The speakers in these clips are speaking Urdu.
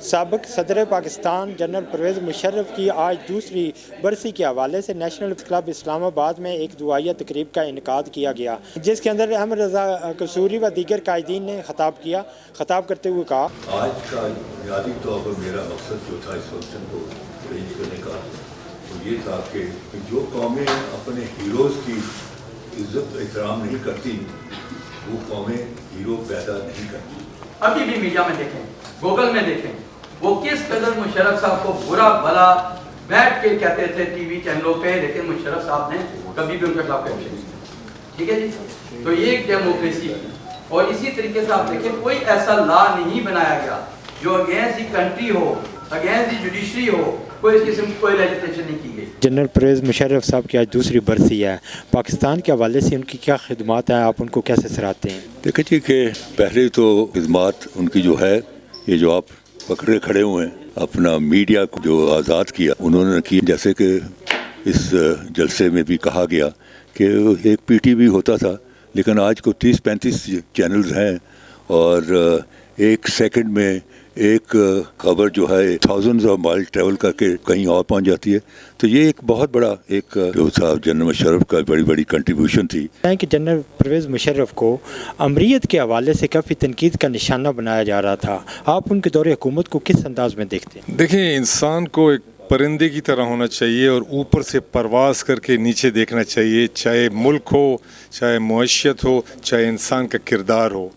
سابق صدر پاکستان جنرل پرویز مشرف کی آج دوسری برسی کے حوالے سے نیشنل کلب اسلام آباد میں ایک دعائیہ تقریب کا انعقاد کیا گیا، جس کے اندر احمد رضا قصوری و دیگر قائدین نے خطاب کرتے ہوئے کہا، آج کا بنیادی طور پر میرا مقصد جو تھا اس فنکشن کو ارینج کرنے کا وہ یہ تھا کہ جو قومیں اپنے ہیروز کی عزت احترام نہیں کرتی وہ قومیں ہیرو پیدا نہیں کرتی۔ ابھی بھی میڈیا میں دیکھیں، گوگل میں دیکھیں، وہ کس قدر مشرف صاحب کو برا بھلا بیٹھ کے کہتے تھے ٹی وی چینلوں پہ، لیکن مشرف صاحب نے کبھی بھی ان کے خلاف ایکشن نہیں کیا۔ ٹھیک ہے جی، تو یہ ایک ڈیموکریسی ہے۔ اور اسی طریقے سے آپ دیکھیں، کوئی ایسا لا نہیں بنایا گیا جو اگینسٹ دی کنٹری ہو، اگینسٹ دی جوڈیشری ہو، کوئی اس قسم کی کوئی لیجسلیشن نہیں کی گئی۔ جنرل پرویز مشرف صاحب کی آج دوسری برسی ہے، پاکستان کے حوالے سے ان کی کیا خدمات ہیں، آپ ان کو کیسے سراہتے ہیں؟ دیکھیں جی کہ پہلے تو خدمات ان کی جو ہے، یہ جو آپ پکڑے کھڑے ہوئے ہیں، اپنا میڈیا کو جو آزاد کیا انہوں نے کی، جیسے کہ اس جلسے میں بھی کہا گیا کہ ایک پی ٹی وی ہوتا تھا لیکن آج کو 30-35 چینلز ہیں اور ایک سیکنڈ میں ایک خبر جو ہے تھاؤزنڈز آف مائل ٹریول کر کے کہیں اور پہنچ جاتی ہے۔ تو یہ ایک بہت بڑا ایک جو تھا جنرل مشرف کا بڑی کنٹریبیوشن تھی۔ کہ جنرل پرویز مشرف کو امریت کے حوالے سے کافی تنقید کا نشانہ بنایا جا رہا تھا، آپ ان کے دور حکومت کو کس انداز میں دیکھتے ہیں؟ دیکھیں، انسان کو ایک پرندے کی طرح ہونا چاہیے اور اوپر سے پرواز کر کے نیچے دیکھنا چاہیے، چاہے ملک ہو، چاہے معیشت ہو، چاہے انسان کا کردار ہو۔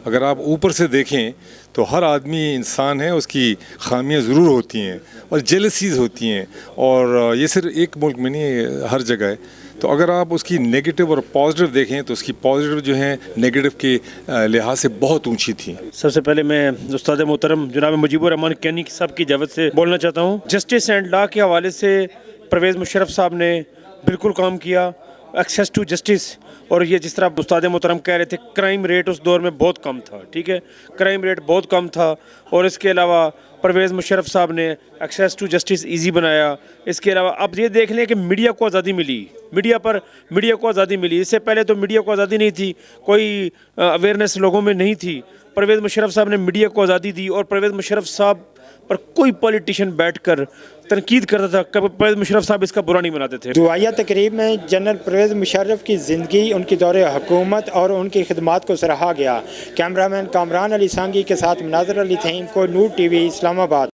اگر آپ اوپر سے دیکھیں تو ہر آدمی انسان ہے، اس کی خامیاں ضرور ہوتی ہیں اور جیلسیز ہوتی ہیں، اور یہ صرف ایک ملک میں نہیں، ہر جگہ ہے۔ تو اگر آپ اس کی نیگیٹو اور پازیٹیو دیکھیں تو اس کی پازیٹیو جو ہیں نیگیٹو کے لحاظ سے بہت اونچی تھیں۔ سب سے پہلے میں استاد محترم جناب مجیب الرحمان کینی صاحب کی جانب سے بولنا چاہتا ہوں۔ جسٹس اینڈ لا کے حوالے سے پرویز مشرف صاحب نے بالکل کام کیا، ایکسیس ٹو جسٹس، اور یہ جس طرح استاد محترم کہہ رہے تھے کرائم ریٹ اس دور میں بہت کم تھا، ٹھیک ہے، کرائم ریٹ بہت کم تھا، اور اس کے علاوہ پرویز مشرف صاحب نے ایکسیس ٹو جسٹس ایزی بنایا۔ اس کے علاوہ اب یہ دیکھ لیں کہ میڈیا کو آزادی ملی، میڈیا کو آزادی ملی، اس سے پہلے تو میڈیا کو آزادی نہیں تھی، کوئی اویئرنیس لوگوں میں نہیں تھی۔ پرویز مشرف صاحب نے میڈیا کو آزادی دی، اور پرویز مشرف صاحب پر کوئی پولیٹیشین بیٹھ کر تنقید کرتا تھا، پرویز مشرف صاحب اس کا برا نہیں بناتے تھے۔ دعائیہ تقریب میں جنرل پرویز مشرف کی زندگی، ان کی دور حکومت اور ان کی خدمات کو سراہا گیا۔ کیمرہ مین کامران علی سانگی کے ساتھ مناظر علی تھیم کو نور ٹی وی اسلام آباد۔